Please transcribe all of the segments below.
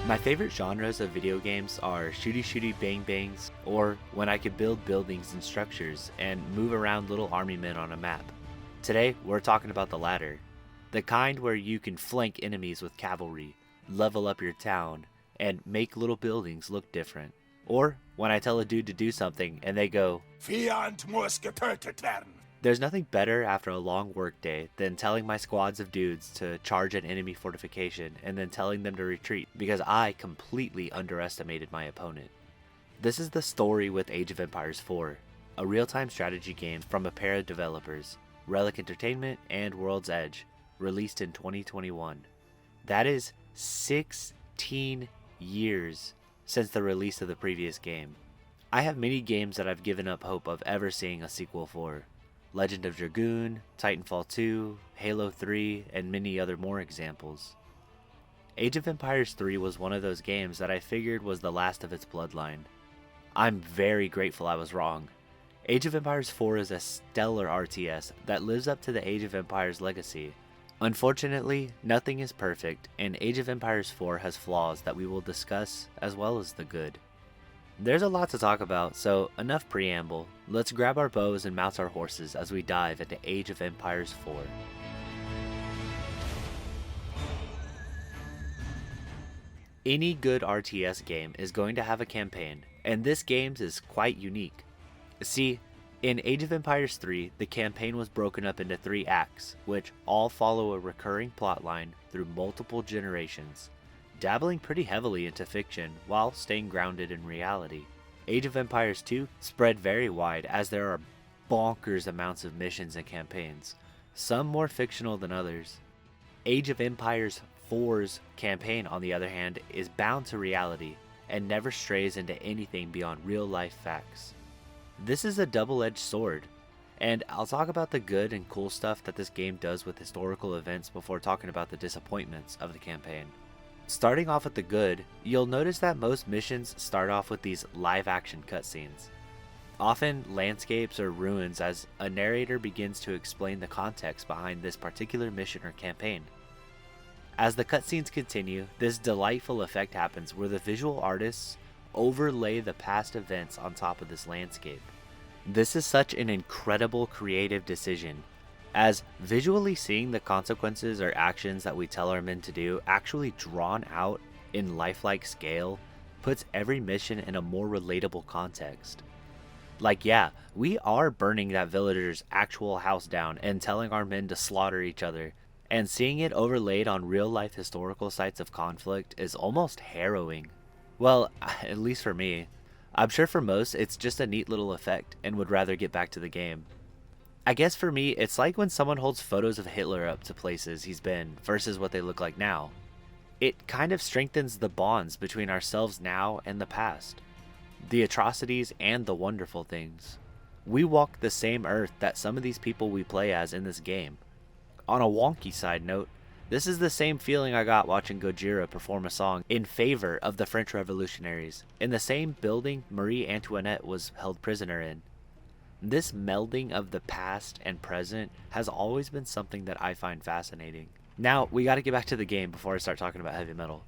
My favorite genres of video games are shooty shooty bang bangs, or when I could build buildings and structures and move around little army men on a map. Today, we're talking about the latter. The kind where you can flank enemies with cavalry, level up your town, and make little buildings look different. Or when I tell a dude to do something and they go, Fiant muss getötet werden. There's nothing better after a long workday than telling my squads of dudes to charge an enemy fortification and then telling them to retreat because I completely underestimated my opponent. This is the story with Age of Empires 4, a real-time strategy game from a pair of developers, Relic Entertainment and World's Edge, released in 2021. That is 16 years since the release of the previous game. I have many games that I've given up hope of ever seeing a sequel for. Legend of Dragoon, Titanfall 2, Halo 3, and many other more examples. Age of Empires 3 was one of those games that I figured was the last of its bloodline. I'm very grateful I was wrong. Age of Empires 4 is a stellar RTS that lives up to the Age of Empires legacy. Unfortunately, nothing is perfect, and Age of Empires 4 has flaws that we will discuss as well as the good. There's a lot to talk about, so enough preamble. Let's grab our bows and mount our horses as we dive into Age of Empires 4. Any good RTS game is going to have a campaign, and this game's is quite unique. See, in Age of Empires 3, the campaign was broken up into 3 acts, which all follow a recurring plotline through multiple generations, dabbling pretty heavily into fiction while staying grounded in reality. Age of Empires 2 spread very wide as there are bonkers amounts of missions and campaigns, some more fictional than others. Age of Empires 4's campaign, on the other hand, is bound to reality and never strays into anything beyond real-life facts. This is a double-edged sword, and I'll talk about the good and cool stuff that this game does with historical events before talking about the disappointments of the campaign. Starting off with the good, you'll notice that most missions start off with these live-action cutscenes. Often landscapes or ruins as a narrator begins to explain the context behind this particular mission or campaign. As the cutscenes continue, this delightful effect happens where the visual artists overlay the past events on top of this landscape. This is such an incredible creative decision, as visually seeing the consequences or actions that we tell our men to do actually drawn out in lifelike scale puts every mission in a more relatable context. Like, yeah, we are burning that villager's actual house down and telling our men to slaughter each other, and seeing it overlaid on real-life historical sites of conflict is almost harrowing. Well, at least for me. I'm sure for most it's just a neat little effect and would rather get back to the game. I guess for me, it's like when someone holds photos of Hitler up to places he's been versus what they look like now. It kind of strengthens the bonds between ourselves now and the past, the atrocities and the wonderful things. We walk the same earth that some of these people we play as in this game. On a wonky side note, this is the same feeling I got watching Gojira perform a song in favor of the French revolutionaries, in the same building Marie Antoinette was held prisoner in. This melding of the past and present has always been something that I find fascinating. Now, we gotta get back to the game before I start talking about heavy metal.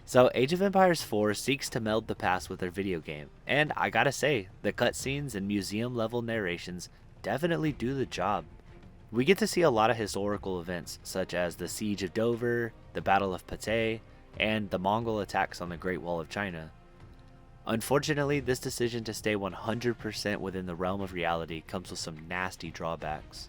So, Age of Empires 4 seeks to meld the past with their video game, and I gotta say, the cutscenes and museum-level narrations definitely do the job. We get to see a lot of historical events, such as the Siege of Dover, the Battle of Patay, and the Mongol attacks on the Great Wall of China. Unfortunately, this decision to stay 100% within the realm of reality comes with some nasty drawbacks.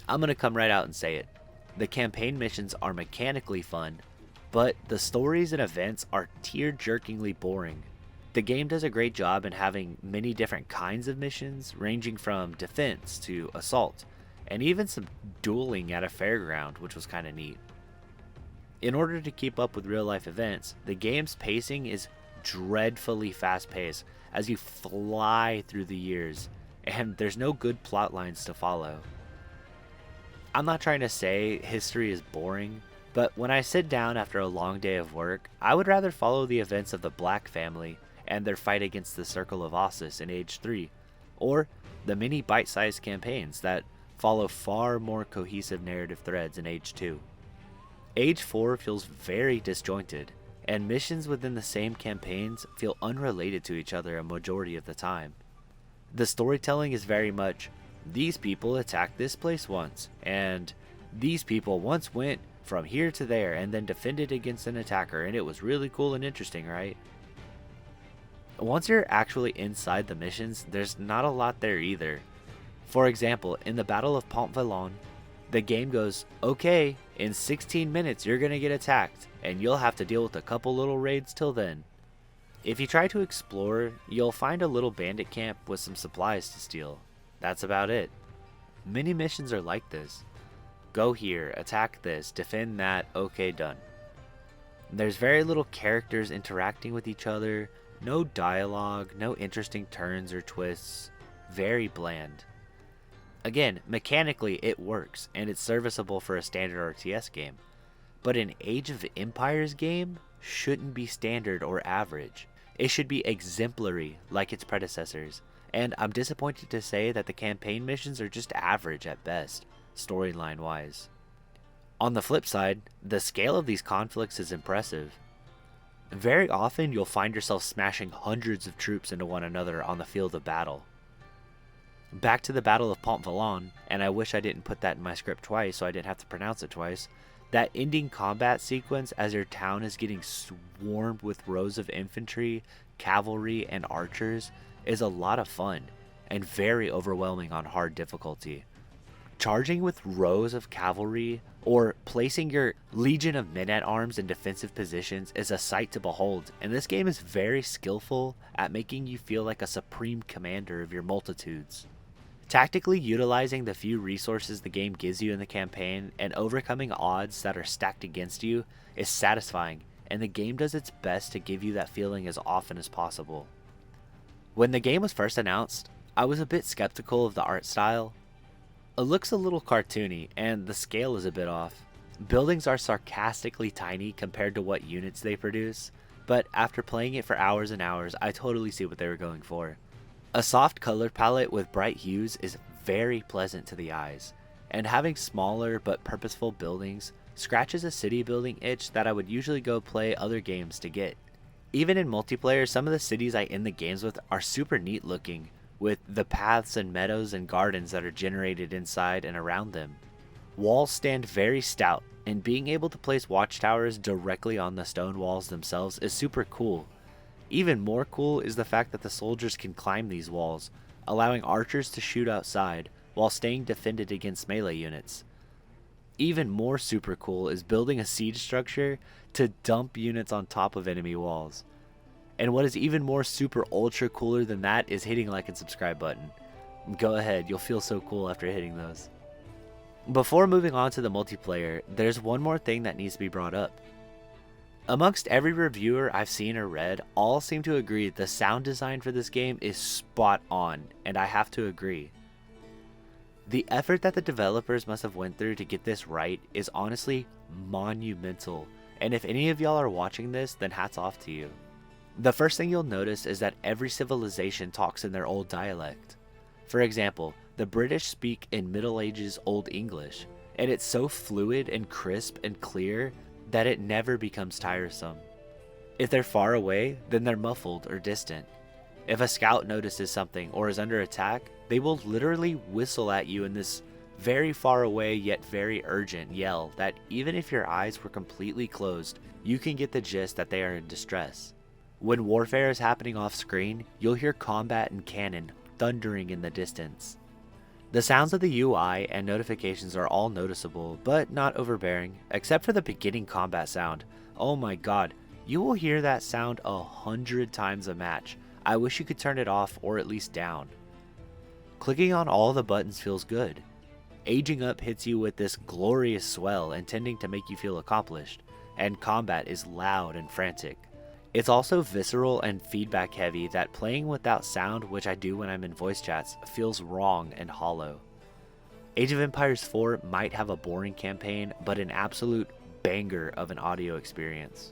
I'm gonna come right out and say it. The campaign missions are mechanically fun, but the stories and events are tear-jerkingly boring. The game does a great job in having many different kinds of missions, ranging from defense to assault, and even some dueling at a fairground, which was kinda neat. In order to keep up with real-life events, the game's pacing is dreadfully fast-paced as you fly through the years, and there's no good plot lines to follow. I'm not trying to say history is boring, but when I sit down after a long day of work, I would rather follow the events of the Black family and their fight against the Circle of Ossus in Age 3, or the many bite-sized campaigns that follow far more cohesive narrative threads in Age 2. Age 4 feels very disjointed, and missions within the same campaigns feel unrelated to each other a majority of the time. The storytelling is very much, these people attacked this place once, and these people once went from here to there and then defended against an attacker, and it was really cool and interesting, right? Once you're actually inside the missions, there's not a lot there either. For example, in the Battle of Pont Vallon, the game goes, okay, in 16 minutes you're gonna get attacked, and you'll have to deal with a couple little raids till then. If you try to explore, you'll find a little bandit camp with some supplies to steal. That's about it. Many missions are like this. Go here, attack this, defend that, okay, done. There's very little characters interacting with each other, no dialogue, no interesting turns or twists, very bland. Again, mechanically it works, and it's serviceable for a standard RTS game. But an Age of Empires game shouldn't be standard or average. It should be exemplary like its predecessors, and I'm disappointed to say that the campaign missions are just average at best, storyline wise. On the flip side, the scale of these conflicts is impressive. Very often you'll find yourself smashing hundreds of troops into one another on the field of battle. Back to the Battle of Pont Vallon, and I wish I didn't put that in my script twice so I didn't have to pronounce it twice. That ending combat sequence as your town is getting swarmed with rows of infantry, cavalry, and archers is a lot of fun, and very overwhelming on hard difficulty. Charging with rows of cavalry, or placing your legion of men-at-arms in defensive positions is a sight to behold, and this game is very skillful at making you feel like a supreme commander of your multitudes. Tactically utilizing the few resources the game gives you in the campaign and overcoming odds that are stacked against you is satisfying, and the game does its best to give you that feeling as often as possible. When the game was first announced, I was a bit skeptical of the art style. It looks a little cartoony, and the scale is a bit off. Buildings are sarcastically tiny compared to what units they produce, but after playing it for hours and hours, I totally see what they were going for. A soft color palette with bright hues is very pleasant to the eyes, and having smaller but purposeful buildings scratches a city building itch that I would usually go play other games to get. Even in multiplayer, some of the cities I end the games with are super neat looking, with the paths and meadows and gardens that are generated inside and around them. Walls stand very stout, and being able to place watchtowers directly on the stone walls themselves is super cool. Even more cool is the fact that the soldiers can climb these walls, allowing archers to shoot outside while staying defended against melee units. Even more super cool is building a siege structure to dump units on top of enemy walls. And what is even more super ultra cooler than that is hitting like and subscribe button. Go ahead, you'll feel so cool after hitting those. Before moving on to the multiplayer, there's one more thing that needs to be brought up. Amongst every reviewer I've seen or read, all seem to agree the sound design for this game is spot on, and I have to agree. The effort that the developers must have went through to get this right is honestly monumental, and if any of y'all are watching this, then hats off to you. The first thing you'll notice is that every civilization talks in their old dialect. For example, the British speak in Middle Ages Old English, and it's so fluid and crisp and clear that it never becomes tiresome. If they're far away, then they're muffled or distant. If a scout notices something or is under attack, they will literally whistle at you in this very far away yet very urgent yell that even if your eyes were completely closed, you can get the gist that they are in distress. When warfare is happening off screen, you'll hear combat and cannon thundering in the distance. The sounds of the UI and notifications are all noticeable, but not overbearing, except for the beginning combat sound. Oh my god, you will hear that sound 100 times a match. I wish you could turn it off or at least down. Clicking on all the buttons feels good. Aging up hits you with this glorious swell intending to make you feel accomplished, and combat is loud and frantic. It's also visceral and feedback heavy that playing without sound, which I do when I'm in voice chats, feels wrong and hollow. Age of Empires 4 might have a boring campaign, but an absolute banger of an audio experience.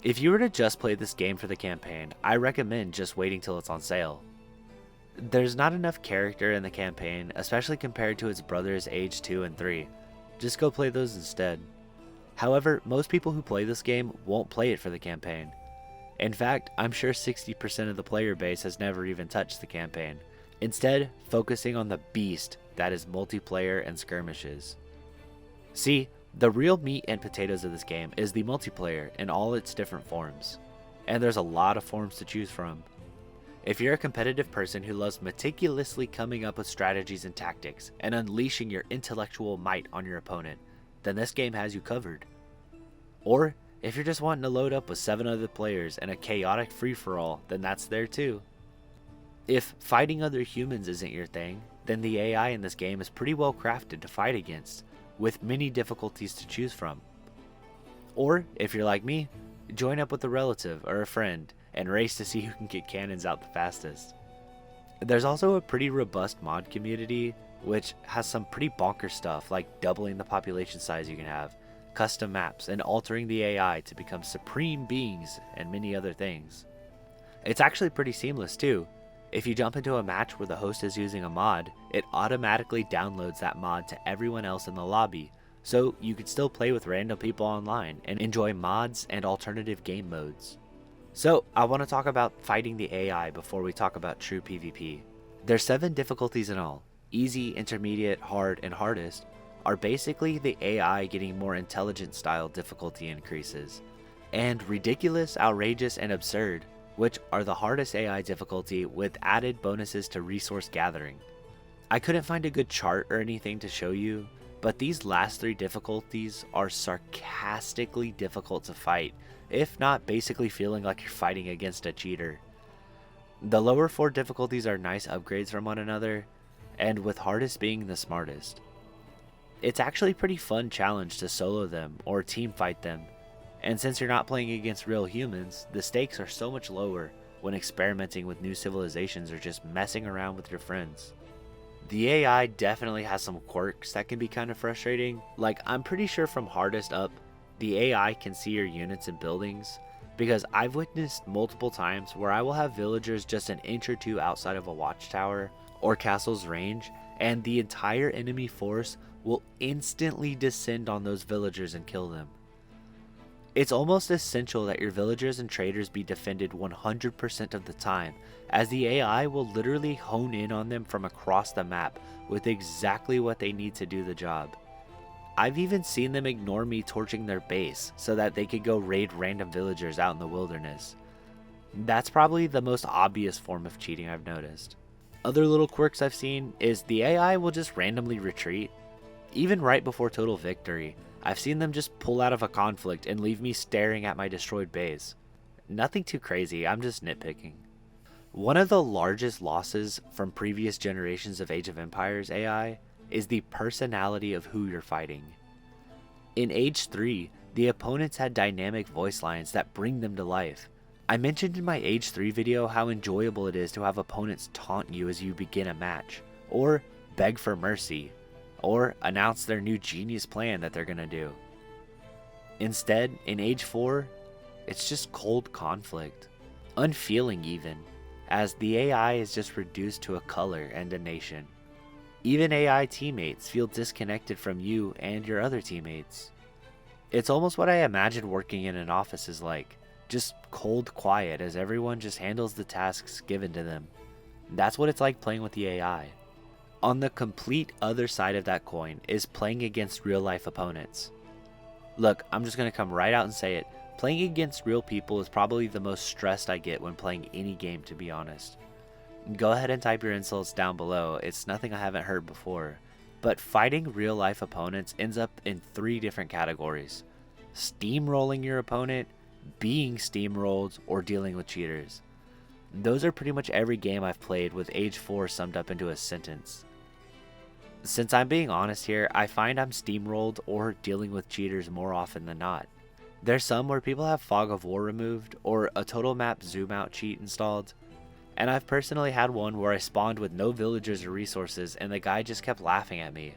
If you were to just play this game for the campaign, I recommend just waiting till it's on sale. There's not enough character in the campaign, especially compared to its brothers Age 2 and 3. Just go play those instead. However, most people who play this game won't play it for the campaign. In fact, I'm sure 60% of the player base has never even touched the campaign, instead focusing on the beast that is multiplayer and skirmishes. See, the real meat and potatoes of this game is the multiplayer in all its different forms, and there's a lot of forms to choose from. If you're a competitive person who loves meticulously coming up with strategies and tactics and unleashing your intellectual might on your opponent, then this game has you covered. Or if you're just wanting to load up with 7 other players and a chaotic free-for-all, then that's there too. If fighting other humans isn't your thing, then the AI in this game is pretty well crafted to fight against, with many difficulties to choose from. Or if you're like me, join up with a relative or a friend and race to see who can get cannons out the fastest. There's also a pretty robust mod community which has some pretty bonker stuff like doubling the population size you can have, custom maps, and altering the AI to become supreme beings and many other things. It's actually pretty seamless too. If you jump into a match where the host is using a mod, it automatically downloads that mod to everyone else in the lobby, so you can still play with random people online and enjoy mods and alternative game modes. So I want to talk about fighting the AI before we talk about true PvP. There's 7 difficulties in all. Easy, intermediate, hard, and hardest are basically the AI getting more intelligent style difficulty increases, and ridiculous, outrageous, and absurd, which are the hardest AI difficulty with added bonuses to resource gathering. I couldn't find a good chart or anything to show you, but these last 3 difficulties are sarcastically difficult to fight, if not basically feeling like you're fighting against a cheater. The lower 4 difficulties are nice upgrades from one another, and with hardest being the smartest. It's actually a pretty fun challenge to solo them or team fight them, and since you're not playing against real humans, the stakes are so much lower when experimenting with new civilizations or just messing around with your friends. The AI definitely has some quirks that can be kind of frustrating. Like, I'm pretty sure from hardest up, the AI can see your units and buildings, because I've witnessed multiple times where I will have villagers just an inch or 2 outside of a watchtower or castle's range, and the entire enemy force will instantly descend on those villagers and kill them. It's almost essential that your villagers and traders be defended 100% of the time, as the AI will literally hone in on them from across the map with exactly what they need to do the job. I've even seen them ignore me torching their base so that they could go raid random villagers out in the wilderness. That's probably the most obvious form of cheating I've noticed. Other little quirks I've seen is the AI will just randomly retreat. Even right before total victory, I've seen them just pull out of a conflict and leave me staring at my destroyed base. Nothing too crazy, I'm just nitpicking. One of the largest losses from previous generations of Age of Empires AI is the personality of who you're fighting. In Age 3, the opponents had dynamic voice lines that bring them to life. I mentioned in my Age 3 video how enjoyable it is to have opponents taunt you as you begin a match, or beg for mercy, or announce their new genius plan that they're gonna do. Instead, in Age 4, it's just cold conflict, unfeeling even, as the AI is just reduced to a color and a nation. Even AI teammates feel disconnected from you and your other teammates. It's almost what I imagine working in an office is like, just cold quiet as everyone just handles the tasks given to them. That's what it's like playing with the AI. On the complete other side of that coin is playing against real life opponents. Look, I'm just going to come right out and say it. Playing against real people is probably the most stressed I get when playing any game, to be honest. Go ahead and type your insults down below, it's nothing I haven't heard before. But fighting real life opponents ends up in 3 different categories: steamrolling your opponent, being steamrolled, or dealing with cheaters. Those are pretty much every game I've played with Age 4 summed up into a sentence. Since I'm being honest here, I find I'm steamrolled or dealing with cheaters more often than not. There's some where people have Fog of War removed or a total map zoom out cheat installed, and I've personally had one where I spawned with no villagers or resources and the guy just kept laughing at me.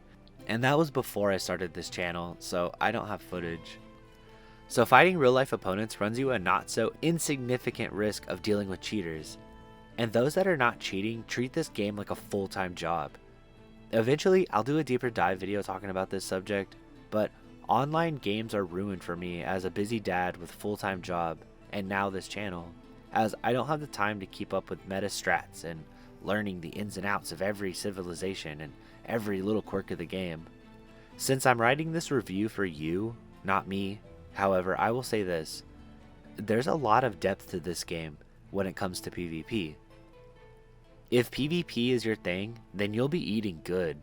And that was before I started this channel, so I don't have footage. So fighting real life opponents runs you a not so insignificant risk of dealing with cheaters, and those that are not cheating treat this game like a full-time job. Eventually, I'll do a deeper dive video talking about this subject, but Online games are ruined for me as a busy dad with a full-time job and now this channel, as I don't have the time to keep up with meta strats and learning the ins and outs of every civilization and every little quirk of the game. Since I'm writing this review for you, not me, however, I will say this. There's a lot of depth to this game when it comes to PvP. If PvP is your thing, then you'll be eating good.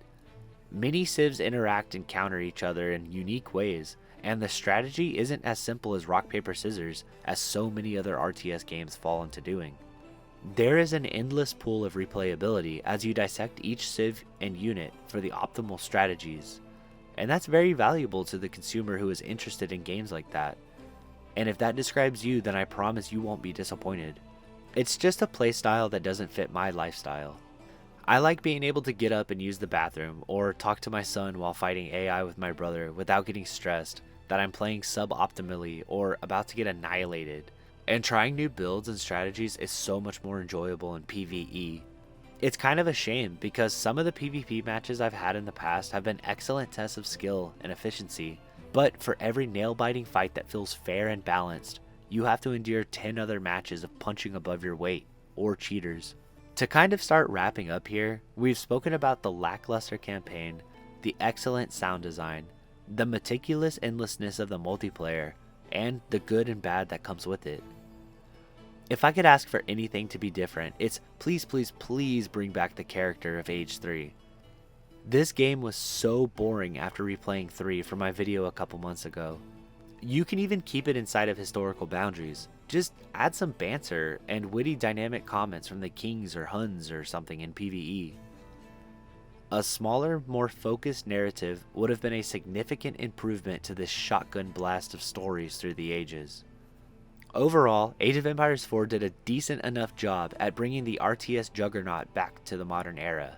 Many civs interact and counter each other in unique ways, and the strategy isn't as simple as rock paper scissors as so many other RTS games fall into doing. There is an endless pool of replayability as you dissect each civ and unit for the optimal strategies, and that's very valuable to the consumer who is interested in games like that. And if that describes you, then I promise you won't be disappointed. It's just a playstyle that doesn't fit my lifestyle. I like being able to get up and use the bathroom or talk to my son while fighting AI with my brother without getting stressed that I'm playing suboptimally or about to get annihilated. And trying new builds and strategies is so much more enjoyable in PvE. It's kind of a shame because some of the PvP matches I've had in the past have been excellent tests of skill and efficiency, but for every nail-biting fight that feels fair and balanced, you have to endure 10 other matches of punching above your weight or cheaters. To kind of start wrapping up here, we've spoken about the lackluster campaign, the excellent sound design, the meticulous endlessness of the multiplayer, and the good and bad that comes with it. If I could ask for anything to be different, it's please, please, please bring back the character of Age 3. This game was so boring after replaying 3 from my video a couple months ago. You can even keep it inside of historical boundaries. Just add some banter and witty dynamic comments from the kings or Huns or something in PvE. A smaller, more focused narrative would have been a significant improvement to this shotgun blast of stories through the ages. Overall, Age of Empires 4 did a decent enough job at bringing the RTS juggernaut back to the modern era.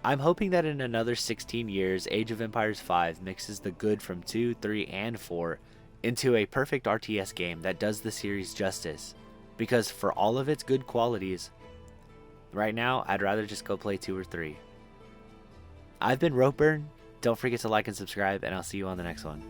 I'm hoping that in another 16 years, Age of Empires 5 mixes the good from 2, 3, and 4 into a perfect RTS game that does the series justice, because for all of its good qualities, right now I'd rather just go play 2 or 3. I've been Ropeburn. Don't forget to like and subscribe, and I'll see you on the next one.